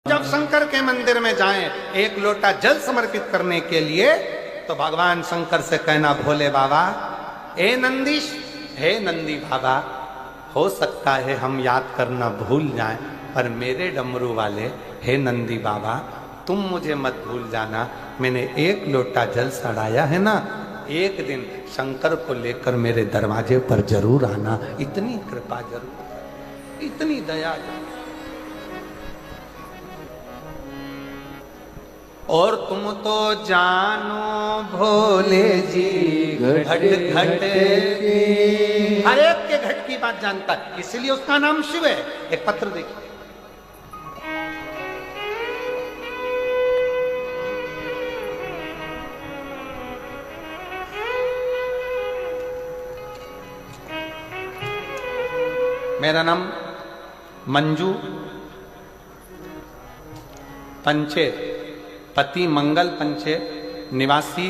जब शंकर के मंदिर में जाएं एक लोटा जल समर्पित करने के लिए, तो भगवान शंकर से कहना, भोले बाबा, ए नंदीश, हे नंदी बाबा, हो सकता है हम याद करना भूल जाएं, पर मेरे डमरू वाले, हे नंदी बाबा, तुम मुझे मत भूल जाना। मैंने एक लोटा जल चढ़ाया है ना, एक दिन शंकर को लेकर मेरे दरवाजे पर जरूर आना। इतनी कृपा जरूर, इतनी दया जरूर। और तुम तो जानो भोले जी घट घट की, हर एक के घट की बात जानता है, इसलिए उसका नाम शिव है। एक पत्र देखिए, मेरा नाम मंजू पंचे, पति मंगल पंचे, निवासी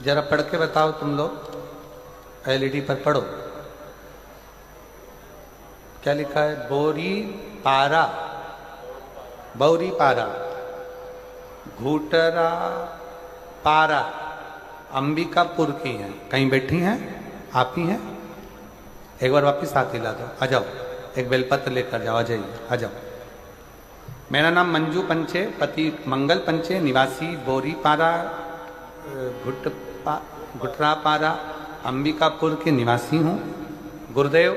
जरा पढ़ के बताओ तुम लोग, एलईडी पर पढ़ो क्या लिखा है। बौरी पारा घूटरा पारा, अंबिकापुर की हैं। कहीं बैठी हैं आप ही हैं? एक बार वापिस हाथ हिला दो, आ जाओ, एक बेलपत्र लेकर जाओ, आ जाइए, आ जाओ। मेरा नाम मंजू पंचे, पति मंगल पंचे, निवासी बोरीपारा घुटरापारा अंबिकापुर के निवासी हूँ। गुरुदेव,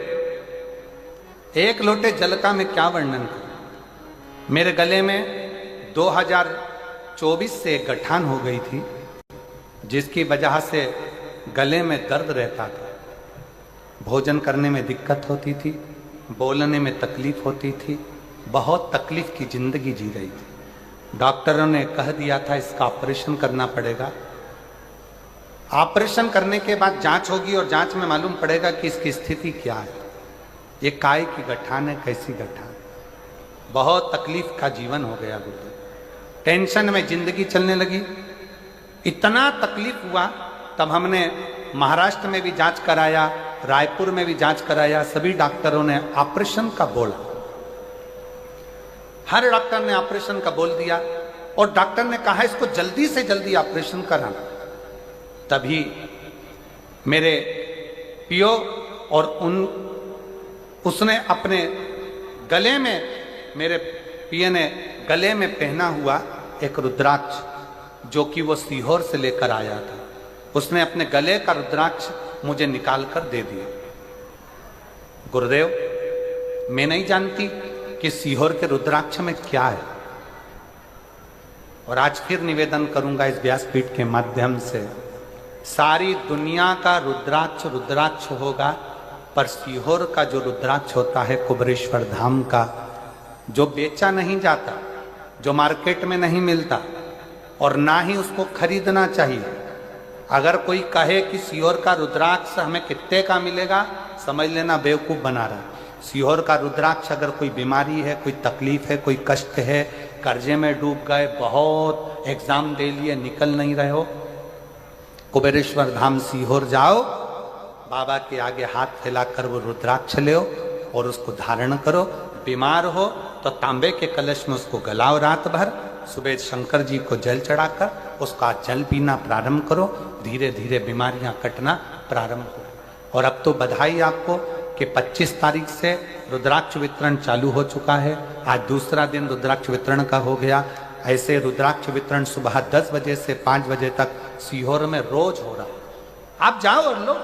एक लोटे जल का मैं क्या वर्णन करूं। मेरे गले में 2024 से एक गठान हो गई थी, जिसकी वजह से गले में दर्द रहता था, भोजन करने में दिक्कत होती थी, बोलने में तकलीफ होती थी, बहुत तकलीफ की जिंदगी जी रही थी। डॉक्टरों ने कह दिया था इसका ऑपरेशन करना पड़ेगा। ऑपरेशन करने के बाद जांच होगी और जांच में मालूम पड़ेगा कि इसकी स्थिति क्या है, ये काय की गठान है, कैसी गठान। बहुत तकलीफ का जीवन हो गया गुरुदेव, टेंशन में जिंदगी चलने लगी। इतना तकलीफ हुआ, तब हमने महाराष्ट्र में भी जांच कराया, रायपुर में भी जांच कराया, सभी डॉक्टरों ने ऑपरेशन का बोला। हर डॉक्टर ने ऑपरेशन का बोल दिया, और डॉक्टर ने कहा इसको जल्दी से जल्दी ऑपरेशन कराना। तभी मेरे पियो और उसने अपने गले में, मेरे पिए ने गले में पहना हुआ एक रुद्राक्ष, जो कि वो सीहोर से लेकर आया था, उसने अपने गले का रुद्राक्ष मुझे निकाल कर दे दिया। गुरुदेव, मैं नहीं जानती कि सीहोर के रुद्राक्ष में क्या है, और आज फिर निवेदन करूंगा इस व्यासपीठ के माध्यम से, सारी दुनिया का रुद्राक्ष होगा, पर सीहोर का जो रुद्राक्ष होता है कुबेरेश्वर धाम का, जो बेचा नहीं जाता, जो मार्केट में नहीं मिलता, और ना ही उसको खरीदना चाहिए। अगर कोई कहे कि सीहोर का रुद्राक्ष हमें कितने का मिलेगा, समझ लेना बेवकूफ बना रहा है। सीहोर का रुद्राक्ष, अगर कोई बीमारी है, कोई तकलीफ है, कोई कष्ट है, कर्जे में डूब गए, बहुत एग्जाम दे लिए, निकल नहीं रहे हो, कुबेरेश्वर धाम सीहोर जाओ, बाबा के आगे हाथ फैलाकर वो रुद्राक्ष ले और उसको धारण करो। बीमार हो तो तांबे के कलश में उसको गलाओ रात भर, सुबह शंकर जी को जल चढ़ाकर उसका जल पीना प्रारंभ करो, धीरे धीरे बीमारियां कटना प्रारंभ हो। और अब तो बधाई आपको कि 25 तारीख से रुद्राक्ष वितरण चालू हो चुका है। आज दूसरा दिन रुद्राक्ष वितरण का हो गया। ऐसे रुद्राक्ष वितरण सुबह 10 बजे से 5 बजे तक सीहोर में रोज हो रहा है। आप जाओ और लो।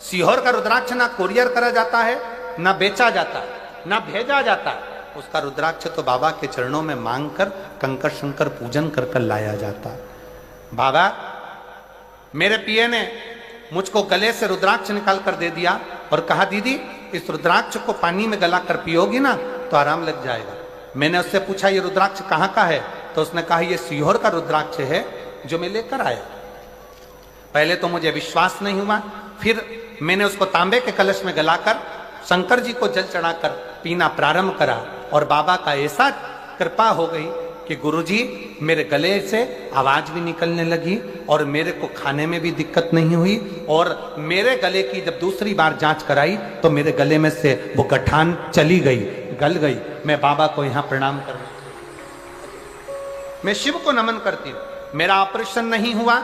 सीहोर का रुद्राक्ष ना कोरियर करा जाता है, ना बेचा जाता है, ना भेजा जाता है। उसका रुद्राक्ष तो बाबा के चरणों में मांग कर कंकर शंकर पूजन कर कर लाया जाता है। बाबा, मेरे पिए ने मुझको गले से रुद्राक्ष निकाल कर दे दिया और कहा, दीदी इस रुद्राक्ष को पानी में गला कर पियोगी ना तो आराम लग जाएगा। मैंने उससे पूछा ये रुद्राक्ष कहाँ का है, तो उसने कहा ये सीहोर का रुद्राक्ष है जो मैं लेकर आया। पहले तो मुझे विश्वास नहीं हुआ, फिर मैंने उसको तांबे के कलश में गलाकर शंकर जी को जल चढ़ाकर पीना प्रारंभ करा, और बाबा का ऐसा कृपा हो गई कि गुरुजी मेरे गले से आवाज भी निकलने लगी और मेरे को खाने में भी दिक्कत नहीं हुई, और मेरे गले की जब दूसरी बार जांच कराई तो मेरे गले में से वो गठान चली गई, गल गई। मैं बाबा को यहां प्रणाम कर, मैं शिव को नमन करती हूं। मेरा ऑपरेशन नहीं हुआ,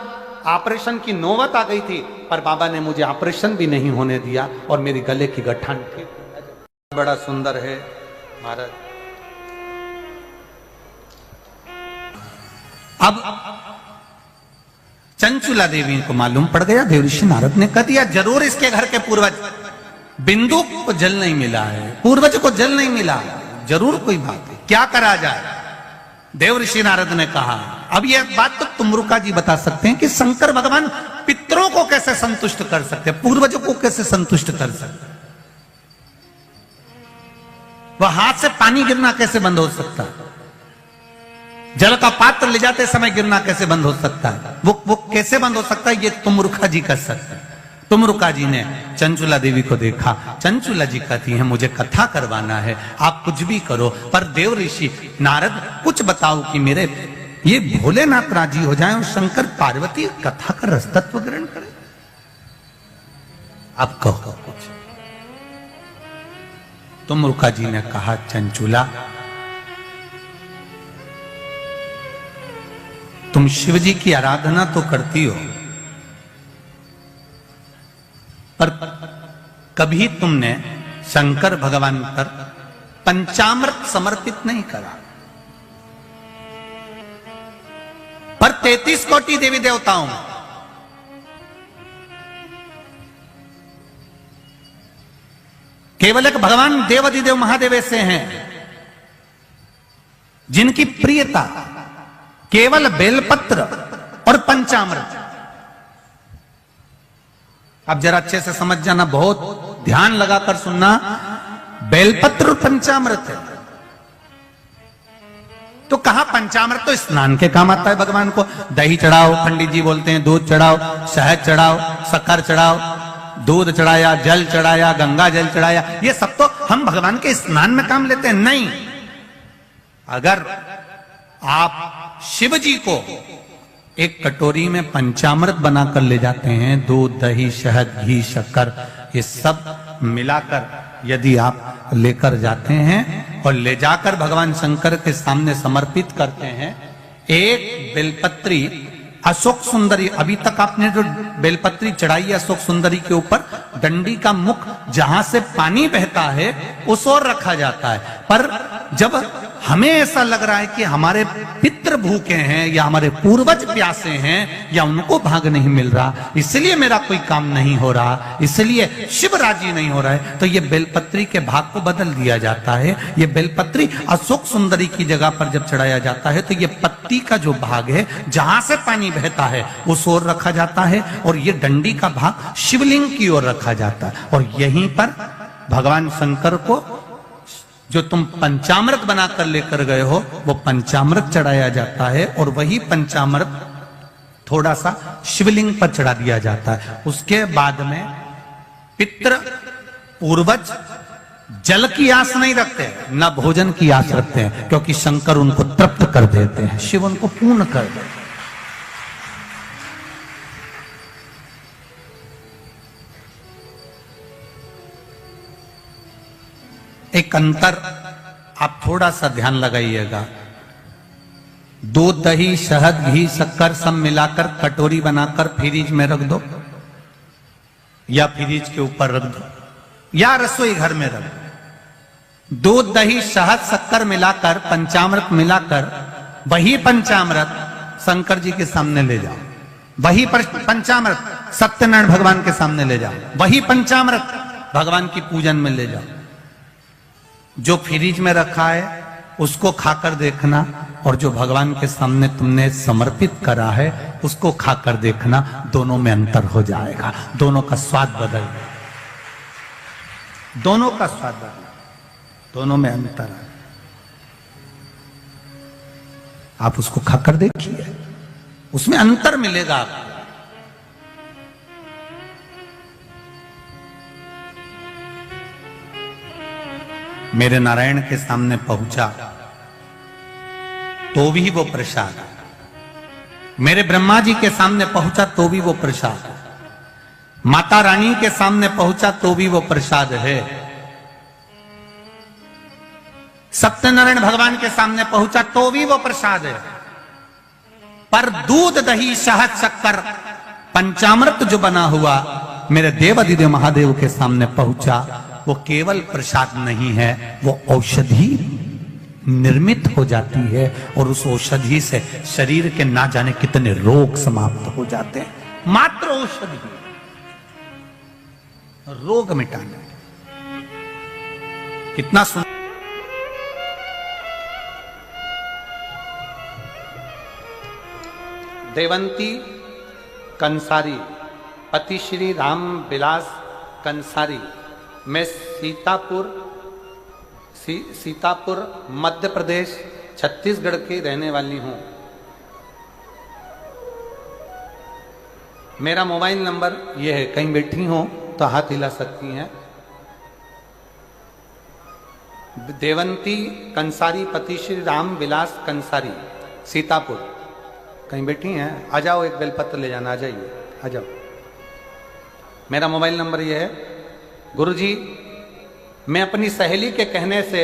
ऑपरेशन की नौबत आ गई थी, पर बाबा ने मुझे ऑपरेशन भी नहीं होने दिया और मेरी गले की गठान ठीक। बड़ा सुंदर है महाराज। अब चंचुला देवी को मालूम पड़ गया, देवऋषि नारद ने कह दिया जरूर इसके घर के पूर्वज, बिंदु को जल नहीं मिला है, पूर्वज को जल नहीं मिला, जरूर कोई बात है, क्या करा जाए। देवऋषि नारद ने कहा अब यह बात तो तुमरुका जी बता सकते हैं कि शंकर भगवान पितरों को कैसे संतुष्ट कर सकते, पूर्वजों को कैसे संतुष्ट कर सकते, वह हाथ से पानी गिरना कैसे बंद हो सकता है, जल का पात्र ले जाते समय गिरना कैसे बंद हो सकता है, वो कैसे बंद हो सकता है, ये तुमरुका जी कर सकते हैं। तुमरुका जी ने चंचुला देवी को देखा, चंचुला जी कहती हैं मुझे कथा करवाना है, आप कुछ भी करो, पर देव ऋषि नारद कुछ बताओ कि मेरे ये भोलेनाथ राजी हो जाए और शंकर पार्वती कथा का रसतत्व ग्रहण करें। आप कहो कुछ। तुमरुका जी ने कहा चंचुला तुम शिव जी की आराधना तो करती हो, पर कभी तुमने शंकर भगवान पर पंचामृत समर्पित नहीं करा। पर 33 कोटि देवी देवताओं में केवल एक भगवान देवाधिदेव महादेव ऐसे हैं जिनकी प्रियता केवल बेलपत्र और पंचामृत। अब जरा अच्छे से समझ जाना, बहुत ध्यान लगाकर सुनना, बेलपत्र और पंचामृत है। तो कहा पंचामृत तो स्नान के काम आता है भगवान को, दही चढ़ाओ, पंडित जी बोलते हैं दूध चढ़ाओ, शहद चढ़ाओ, शक्कर चढ़ाओ, दूध चढ़ाया, जल चढ़ाया, गंगा जल चढ़ाया, ये सब तो हम भगवान के स्नान में काम लेते हैं। नहीं, अगर आप शिव जी को एक कटोरी में पंचामृत बनाकर ले जाते हैं, दूध, दही, शहद, घी, शक्कर, ये सब मिलाकर यदि आप लेकर जाते हैं और ले जाकर भगवान शंकर के सामने समर्पित करते हैं, एक बेलपत्री अशोक सुंदरी, अभी तक आपने जो बेलपत्री चढ़ाई है अशोक सुंदरी के ऊपर, डंडी का मुख जहां से पानी बहता है उस ओर रखा जाता है। पर जब हमें ऐसा लग रहा है कि हमारे पितृ भूखे हैं या हमारे पूर्वज प्यासे हैं या उनको भाग नहीं मिल रहा, इसलिए मेरा कोई काम नहीं हो रहा, इसलिए शिव राजी नहीं हो रहा है, तो ये बेलपत्री के भाग को बदल दिया जाता है। ये बेलपत्री अशोक सुंदरी की जगह पर जब चढ़ाया जाता है तो ये पत्ती का जो भाग है जहां से पानी बहता है उस ओर रखा जाता है, और ये डंडी का भाग शिवलिंग की ओर रखा जाता है। और यहीं पर भगवान शंकर को जो तुम पंचामृत बनाकर लेकर गए हो वो पंचामृत चढ़ाया जाता है, और वही पंचामृत थोड़ा सा शिवलिंग पर चढ़ा दिया जाता है। उसके बाद में पितृ पूर्वज जल की आस नहीं रखते, न भोजन की आस रखते हैं, क्योंकि शंकर उनको तृप्त कर देते हैं, शिव उनको पूर्ण कर देते हैं। एक अंतर आप थोड़ा सा ध्यान लगाइएगा, दूध, दही, शहद, घी, शक्कर सब मिलाकर कटोरी बनाकर फ्रिज में रख दो, या फ्रिज के ऊपर रख दो, या रसोई घर में रख दो। दूध, दही, शहद, शक्कर मिलाकर, पंचामृत मिलाकर, वही पंचामृत शंकर जी के सामने ले जाओ, वही पंचामृत सत्यनारायण भगवान के सामने ले जाओ, वही पंचामृत भगवान की पूजन में ले जाओ। जो फ्रिज में रखा है उसको खाकर देखना, और जो भगवान के सामने तुमने समर्पित करा है उसको खाकर देखना, दोनों में अंतर हो जाएगा, दोनों का स्वाद बदल जाएगा, दोनों का स्वाद बदल, दोनों में अंतर है। आप उसको खाकर देखिए, उसमें अंतर मिलेगा आपको। मेरे नारायण के सामने पहुंचा तो भी वो प्रसाद, मेरे ब्रह्मा जी के सामने पहुंचा तो भी वो प्रसाद, माता रानी के सामने पहुंचा तो भी वो प्रसाद है, सत्यनारायण भगवान के सामने पहुंचा तो भी वो प्रसाद है। पर दूध दही शहद शक्कर पंचामृत जो बना हुआ मेरे देव अधिदेव महादेव के सामने पहुंचा, वो केवल प्रसाद नहीं है, वो औषधि निर्मित हो जाती है और उस औषधि से शरीर के ना जाने कितने रोग समाप्त हो जाते हैं। मात्र औषधि रोग मिटाने, कितना सुन। देवंती कंसारी, पति श्री राम विलास कंसारी, मैं सीतापुर मध्य प्रदेश छत्तीसगढ़ की रहने वाली हूं। मेरा मोबाइल नंबर यह है, कहीं बैठी हो तो हाथ हिला सकती हैं। देवंती कंसारी, पति श्री राम विलास कंसारी, सीतापुर, कहीं बैठी हैं, आ जाओ, एक बेलपत्र ले जाना, आ जाइए, आ जाओ। मेरा मोबाइल नंबर यह है। गुरुजी, मैं अपनी सहेली के कहने से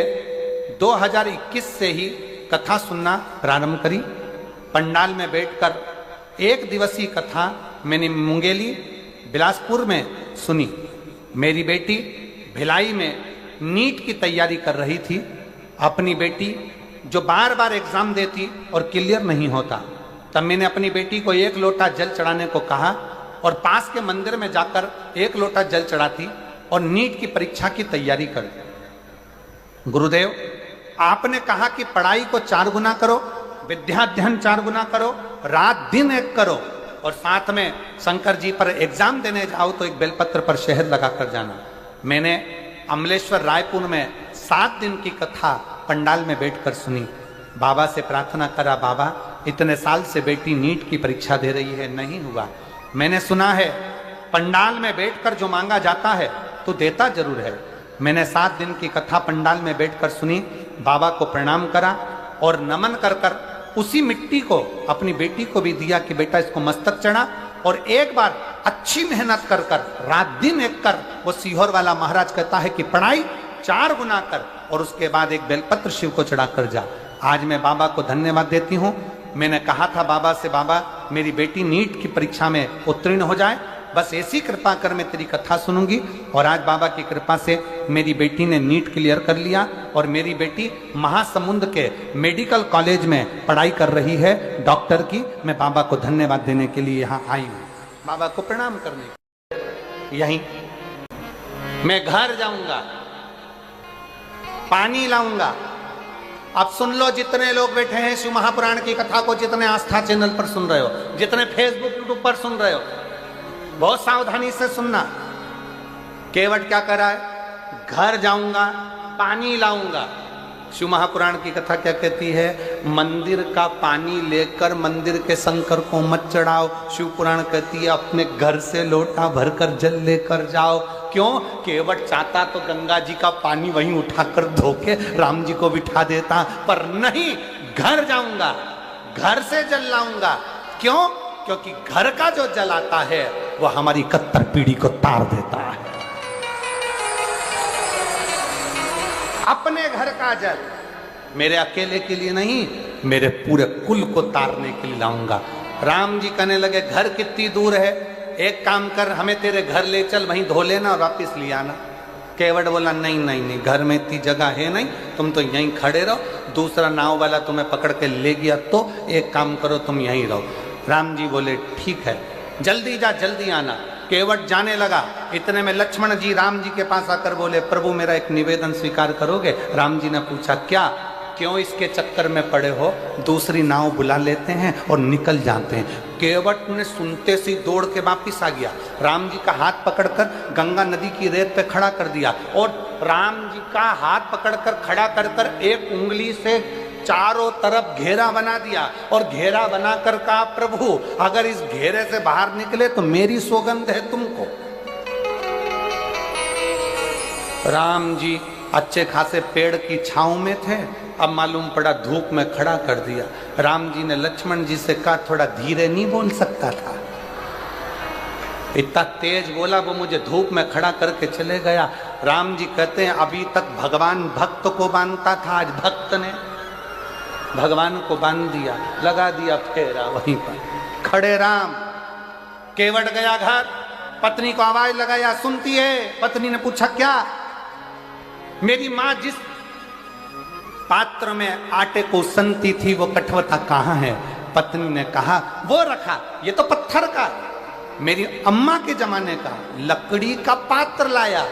2021 से ही कथा सुनना प्रारंभ करी। पंडाल में बैठकर एक दिवसीय कथा मैंने मुंगेली बिलासपुर में सुनी। मेरी बेटी भिलाई में नीट की तैयारी कर रही थी। अपनी बेटी जो बार बार एग्जाम देती और क्लियर नहीं होता, तब मैंने अपनी बेटी को 1 लोटा जल चढ़ाने को कहा और पास के मंदिर में जाकर 1 लोटा जल चढ़ाती और नीट की परीक्षा की तैयारी कर। गुरुदेव, आपने कहा कि पढ़ाई को 4 गुना करो, विद्याध्ययन 4 गुना करो, रात दिन एक करो और साथ में शंकर जी पर एग्जाम देने जाओ तो एक बेलपत्र पर शहद लगाकर जाना। मैंने अमलेश्वर रायपुर में 7 दिन की कथा पंडाल में बैठकर सुनी। बाबा से प्रार्थना करा, बाबा इतने साल से बेटी नीट की परीक्षा दे रही है, नहीं हुआ। मैंने सुना है पंडाल में बैठकर जो मांगा जाता है तो देता जरूर है। मैंने 7 दिन की कथा पंडाल में बैठकर सुनी, बाबा को प्रणाम करा और नमन कर कर उसी मिट्टी को अपनी बेटी को भी दिया कि बेटा इसको मस्तक चढ़ा। और एक बार अच्छी मेहनत कर कर रात दिन एक कर, वो सीहोर वाला महाराज कहता है कि पढ़ाई 4 गुना कर और उसके बाद एक बेलपत्र शिव को चढ़ा कर जा। आज मैं बाबा को धन्यवाद देती हूँ। मैंने कहा था बाबा से, बाबा मेरी बेटी नीट की परीक्षा में उत्तीर्ण हो जाए, बस ऐसी कृपा कर, मैं तेरी कथा सुनूंगी। और आज बाबा की कृपा से मेरी बेटी ने नीट क्लियर कर लिया और मेरी बेटी महासमुंद के मेडिकल कॉलेज में पढ़ाई कर रही है डॉक्टर की। मैं बाबा को धन्यवाद देने के लिए यहाँ आई हूँ, बाबा को प्रणाम करने। यहीं मैं घर जाऊंगा, पानी लाऊंगा। अब सुन लो, जितने लोग बैठे हैं शिव महापुराण की कथा को, जितने आस्था चैनल पर सुन रहे हो, जितने फेसबुक यूट्यूब पर सुन रहे हो, बहुत सावधानी से सुनना। केवट क्या कर रहा है? घर जाऊंगा, पानी लाऊंगा। शिव महापुराण की कथा क्या कहती है? मंदिर का पानी लेकर मंदिर के शंकर को मत चढ़ाओ। शिव पुराण कहती है अपने घर से लोटा भरकर जल लेकर जाओ। क्यों? केवट चाहता तो गंगा जी का पानी वहीं उठाकर धोके राम जी को बिठा देता, पर नहीं, घर जाऊंगा, घर से जल लाऊंगा। क्यों? क्योंकि घर का जो जल आता है वो हमारी कत्तर पीढ़ी को तार देता है। अपने घर का जल मेरे अकेले के लिए नहीं, मेरे पूरे कुल को तारने के लिए लाऊंगा। राम जी कहने लगे घर कितनी दूर है, एक काम कर, हमें तेरे घर ले चल, वहीं धो लेना और वापिस ले आना। केवट बोला नहीं नहीं नहीं, घर में इतनी जगह है नहीं, तुम तो यहीं खड़े रहो, दूसरा नाव वाला तुम्हें पकड़ के ले गया तो एक काम करो, तुम यहीं रहो। राम जी बोले ठीक है, जल्दी जा, जल्दी आना। केवट जाने लगा। इतने में लक्ष्मण जी राम जी के पास आकर बोले, प्रभु मेरा एक निवेदन स्वीकार करोगे? राम जी ने पूछा क्या? क्यों इसके चक्कर में पड़े हो? दूसरी नाव बुला लेते हैं और निकल जाते हैं। केवट ने सुनते से दौड़ के वापिस आ गया। राम जी का हाथ पकड़कर गंगा नदी की रेत पे खड़ा कर दिया और राम जी का हाथ पकड़कर खड़ा कर कर एक उंगली से चारों तरफ घेरा बना दिया और घेरा बनाकर कहा, प्रभु अगर इस घेरे से बाहर निकले तो मेरी सौगंध है तुमको। राम जी अच्छे खासे पेड़ की छांव में थे, अब मालूम पड़ा धूप में खड़ा कर दिया। राम जी ने लक्ष्मण जी से कहा थोड़ा धीरे नहीं बोल सकता था, इतना तेज बोला, वो मुझे धूप में खड़ा करके चले गया। राम जी कहते हैं अभी तक भगवान भक्त को बांधता था, आज भक्त ने भगवान को बांध दिया, लगा दिया फेरा वहीं पर खड़े राम। केवट गया घर, पत्नी को आवाज लगाया, सुनती है? पत्नी ने पूछा क्या? मेरी मां जिस पात्र में आटे को सनती थी वो कठवता कहाँ है? पत्नी ने कहा वो रखा, ये तो पत्थर का, मेरी अम्मा के जमाने का लकड़ी का पात्र लाया,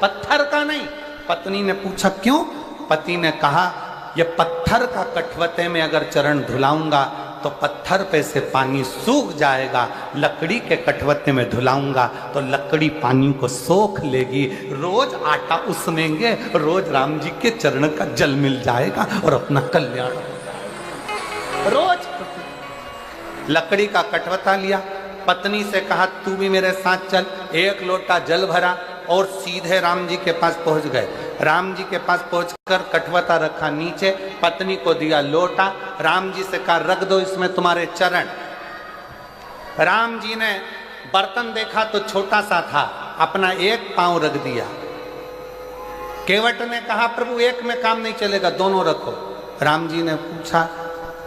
पत्थर का नहीं। पत्नी ने पूछा क्यों? पति ने कहा ये पत्थर का कठवते में अगर चरण धुलाऊंगा तो पत्थर पे से पानी सूख जाएगा, लकड़ी के कठवते में धुलाऊंगा तो लकड़ी पानी को सोख लेगी, रोज आटा उसमेंगे, रोज राम जी के चरण का जल मिल जाएगा और अपना कल्याण हो जाएगा। रोज लकड़ी का कठवता लिया, पत्नी से कहा तू भी मेरे साथ चल, एक लोटा जल भरा और सीधे राम जी के पास पहुंच गए। राम जी के पास पहुंचकर कठवता रखा नीचे, पत्नी को दिया लोटा, राम जी से कहा रख दो इसमें तुम्हारे चरण। राम जी ने बर्तन देखा तो छोटा सा था, अपना एक पांव रख दिया। केवट ने कहा प्रभु एक में काम नहीं चलेगा, दोनों रखो। राम जी ने पूछा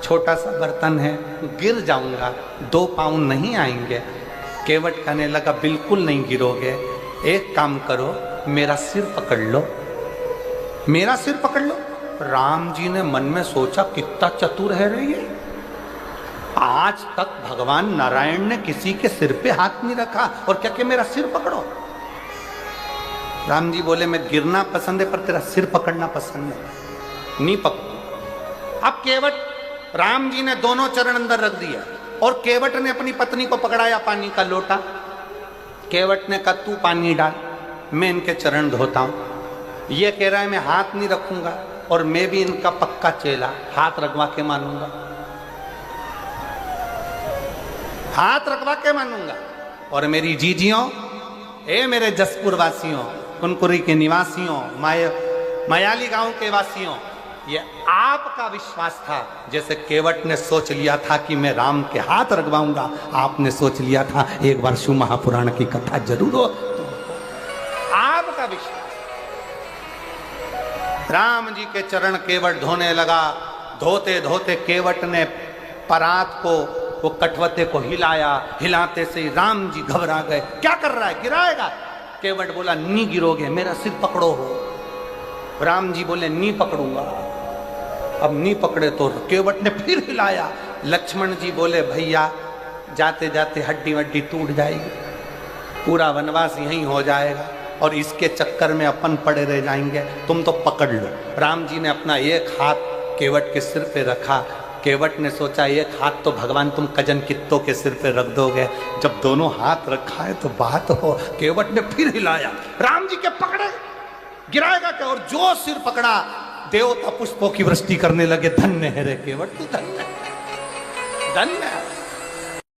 छोटा सा बर्तन है, गिर जाऊंगा, 2 पांव नहीं आएंगे। केवट कहने लगा बिल्कुल नहीं गिरोगे, एक काम करो मेरा सिर पकड़ लो, मेरा सिर पकड़ लो। राम जी ने मन में सोचा कितना चतुर है रे ये, आज तक भगवान नारायण ने किसी के सिर पे हाथ नहीं रखा और क्या कि मेरा सिर पकड़ो। राम जी बोले मैं गिरना पसंद है पर तेरा सिर पकड़ना पसंद है, नहीं पकड़ो। अब केवट, राम जी ने दोनों चरण अंदर रख दिया और केवट ने अपनी पत्नी को पकड़ाया पानी का लोटा। केवट ने कहा तू पानी डाल, मैं इनके चरण धोता हूं। ये कह रहा है मैं हाथ नहीं रखूंगा और मैं भी इनका पक्का चेला, हाथ रखवा के मानूंगा, हाथ रखवा के मानूंगा। और मेरी जीजियों, ए मेरे जसपुर वासियों, कुनकुरी के निवासियों, मयाली गांव के वासियों, ये आपका विश्वास था। जैसे केवट ने सोच लिया था कि मैं राम के हाथ रखवाऊंगा, आपने सोच लिया था एक बार शिव महापुराण की कथा जरूर हो। आपका विश्वास। राम जी के चरण केवट धोने लगा, धोते धोते केवट ने परात को, वो कठवते को हिलाया, हिलाते से राम जी घबरा गए, क्या कर रहा है, गिराएगा? केवट बोला नहीं गिरोगे, मेरा सिर पकड़ो हो। राम जी बोले नहीं पकड़ूंगा। अब नहीं पकड़े तो केवट ने फिर हिलाया। लक्ष्मण जी बोले भैया जाते जाते हड्डी वड्डी टूट जाएगी, पूरा वनवास यहीं हो जाएगा और इसके चक्कर में अपन पड़े रह जाएंगे, तुम तो पकड़ लो। राम जी ने अपना एक हाथ केवट के सिर पे रखा। केवट ने सोचा एक हाथ तो भगवान तुम कजन कित्तों के सिर पे रख दोगे, जब दोनों हाथ रखा है तो बात हो। केवट ने फिर हिलाया, राम जी के पकड़े, गिराएगा क्या? और जो सिर पकड़ा देवता पुष्पों की वृष्टि करने लगे। धन्य है रे केवट, तू धन्य, धन्य।